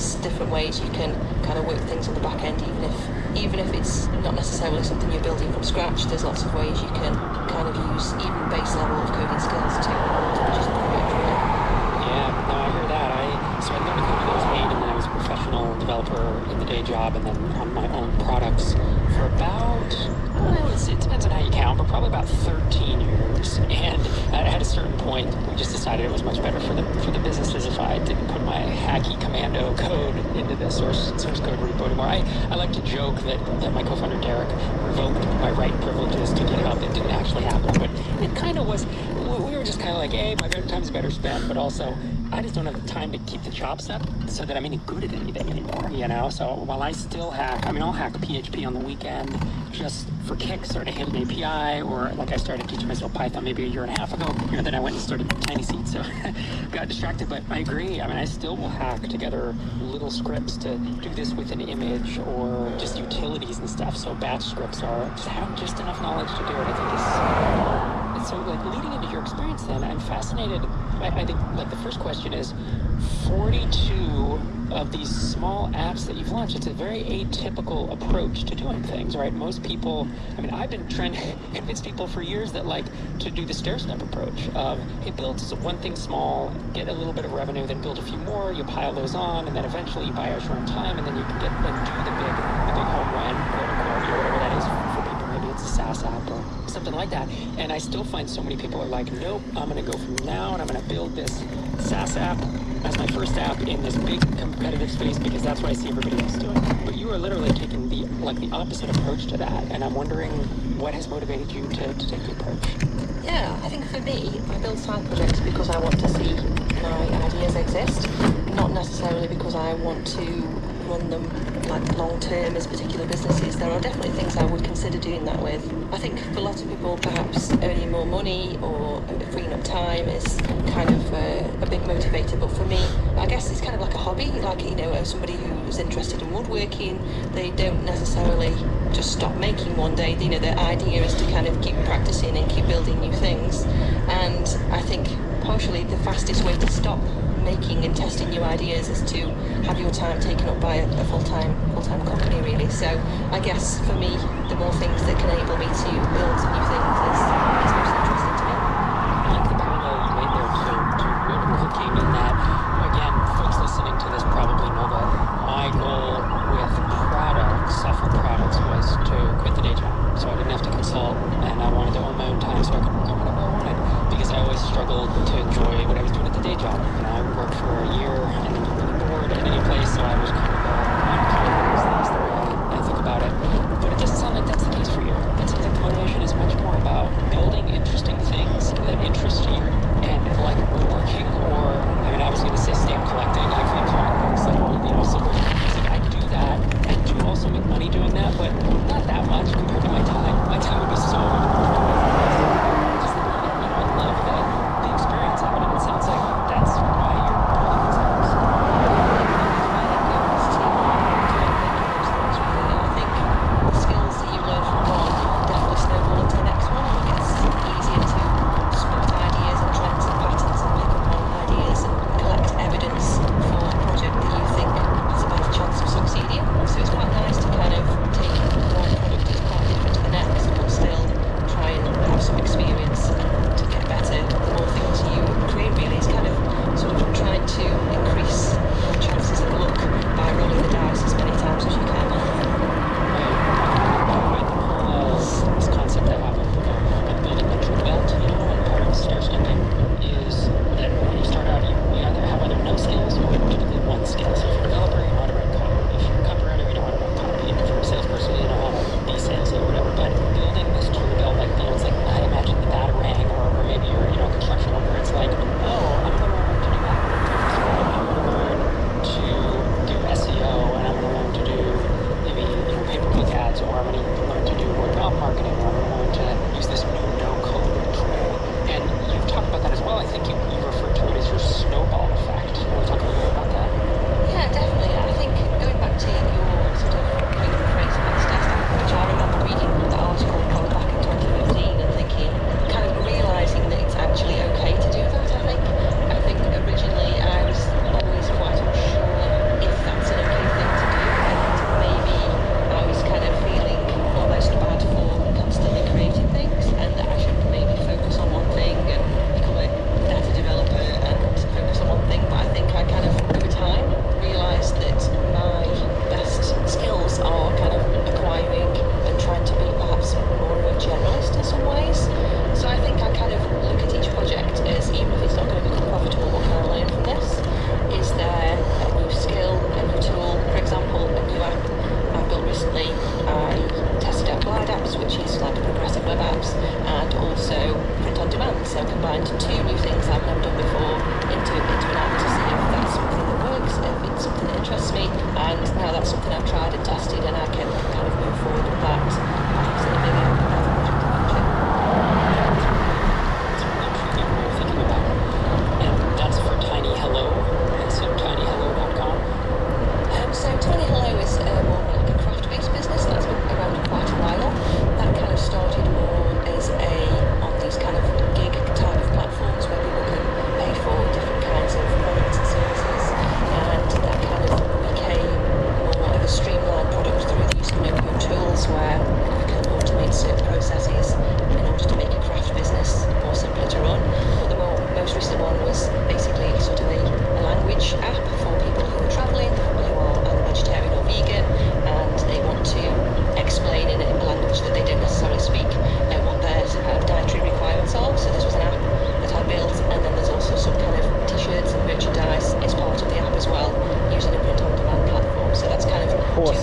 there's different ways you can kind of work things on the back end, even if it's not necessarily something you're building from scratch. There's lots of ways you can kind of use even base level of coding skills to produce a project. Yeah, no, I hear that. So I learned to code when I was 8, and then I was a professional developer in the day job, and then on my own products for about, it depends on how you count, but probably about 13 years. And at a certain point, we just decided it was much better for the businesses if I didn't put my hacky commando code into the source code repo anymore. I like to joke that my co-founder Derek revoked my write privileges to GitHub. It didn't actually happen, but it kind of was. We were just kind of like, hey, my time's better spent, but also I just don't have the time to keep the chops up so that I'm any good at anything anymore, you know? So while I still hack, I'll hack PHP on the weekend just for kicks or to hit an API, or like I started teaching myself Python maybe a year and a half ago, then I went and started Tiny Seed, so got distracted, but I agree. I still will hack together little scripts to do this with an image or just utilities and stuff, so batch scripts are just having just enough knowledge to do it, I think is... So, like, leading into your experience then, I'm fascinated. I think, like, the first question is 42 of these small apps that you've launched. It's a very atypical approach to doing things, right? Most people, I've been trying to convince people for years that, like, to do the stair-step approach of, hey, build one thing small, get a little bit of revenue, then build a few more, you pile those on, and then eventually you buy out your own time, and then you can get and do the big home run, quote-unquote, or whatever that is for people. Maybe it's a SaaS app or something like that. And I still find so many people are like, nope, I'm going to go from now and I'm going to build this SaaS app as my first app in this big competitive space because that's what I see everybody else doing. But you are literally taking the opposite approach to that. And I'm wondering what has motivated you to take the approach? Yeah, I think for me, I build side projects because I want to see my ideas exist, not necessarily because I want to run them like long term as particular businesses. There are definitely things I would consider doing that with. I think for a lot of people, perhaps earning more money or freeing up time is kind of a big motivator. But for me, I guess it's kind of like a hobby. Like, somebody who's interested in woodworking, they don't necessarily just stop making one day. Their idea is to kind of keep practicing and keep building new things. And I think partially the fastest way to stop making and testing new ideas is to have your time taken up by a full-time company, really. So I guess for me, the more things that can enable me to build new things is most interesting to me. I like the parallel you made there to woodworking in that, again, folks listening to this probably know that my goal with software products, was to quit the day job. So I didn't have to consult, and I wanted to own my own time so I could work on whatever I wanted. Because I always struggled to enjoy what I was doing at the day job. I would work for a year and then get really bored at any place, so I was kind of that's the way I think about it. But it doesn't sound like that's the case for you. It sounds like the motivation is much more about building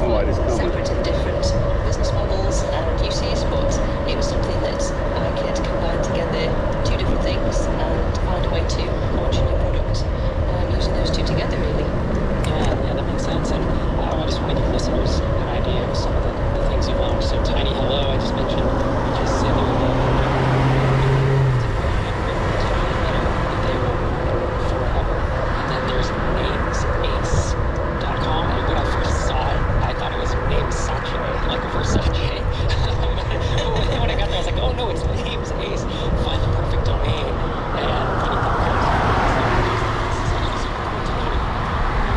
quite separate and different business models and uses, but it was something that I could combine together two different things and find a way to launch a new product using those two together, really. Yeah, that makes sense. And I just want to give listeners an idea of some of the things you launched. So Tiny Hello, I just mentioned, which is silly. They will forever. And then there's namesace.com. And when I first saw it, I thought it was Namesace, like Versace. When I got there, I was like, oh no, it's Names Ace. Find the perfect domain. And funny thing was,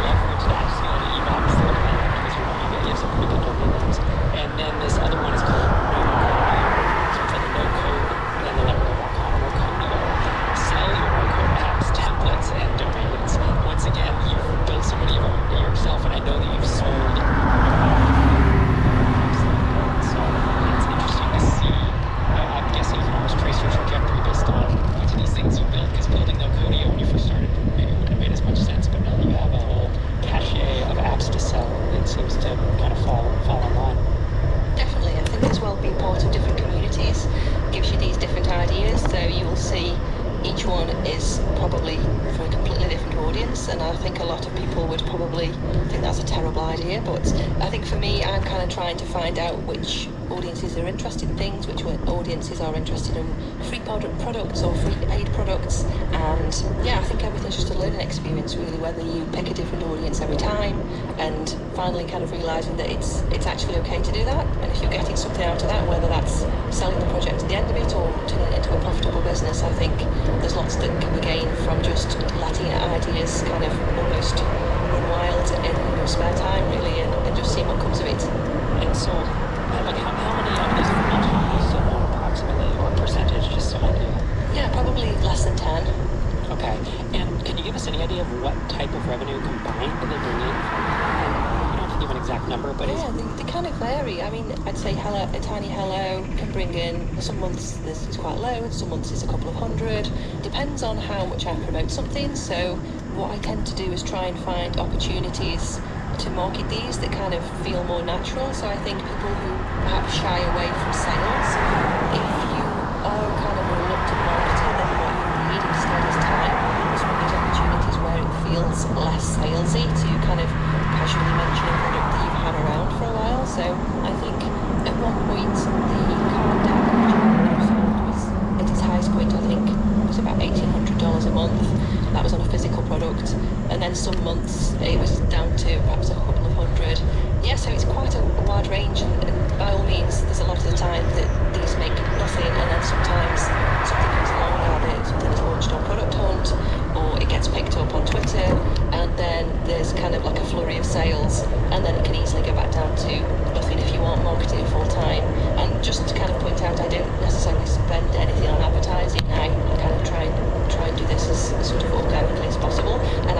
leverage that skill to ebox because you want to get some pretty good domain names. And then this other one is called No Code. So it's like no code, and then the letter.com, no code. Sell your no-code apps, templates, and domains. Once again, you've built so many of them yourself, and I know that you've sold. So it's interesting to see. I'm guessing you can almost trace your trajectory based on each of these things you built, because building no Codio when you first started maybe wouldn't have made as much sense, but now that you have a whole cache of apps to sell, it seems to kind of fall in line. Definitely, I think as well being part of different communities gives you these different ideas, so you will see each one is probably for a completely different audience, and I think a lot of people would probably think that's a terrible idea, but I think for me, I'm kind of trying to find out which audiences are interested in things, which audiences are interested in free products or free paid products, and yeah, I think everything's just a learning experience really, whether you pick a different audience every time and finally kind of realising that it's actually okay to do that, and if you're getting something out of that, whether that's selling the project at the end of it or turning it into a profitable business, I think there's lots that can be gained from just letting ideas kind of almost run wild in your spare time really, and just see what comes of it. And so, like, how many of these launches approximately, or percentage, just so I know? Yeah, probably less than 10. Okay. And can you give us any idea of what type of revenue combined they bring in? You don't have to give an exact number, but yeah, they kind of vary. I mean, I'd say a Tiny Hello can bring in, some months this is quite low, some months it's a couple of hundred. Depends on how much I promote something. So what I tend to do is try and find opportunities to market these that kind of feel more natural. So I think people who perhaps shy away from sales, if you are kind of a reluctant marketer, then what you need instead is time. It's one of these opportunities where it feels less salesy to kind of casually mention a product that you've had around for a while. So I think at one point the card deck was at its highest point, I think it was about $1,800 a month. That was on a physical product, and then some months it was down to perhaps a couple of hundred. Yeah, so it's quite a wide range, and by all means, there's a lot of the time that these make nothing, and then sometimes something comes along, either something is launched on Product Hunt, or it gets picked up on Twitter, and then there's kind of like a flurry of sales, and then it can easily go back down to nothing if you aren't marketing full time. And just to kind of point out, I don't necessarily spend anything on advertising. I kind of try and do this as sort of organically as possible, and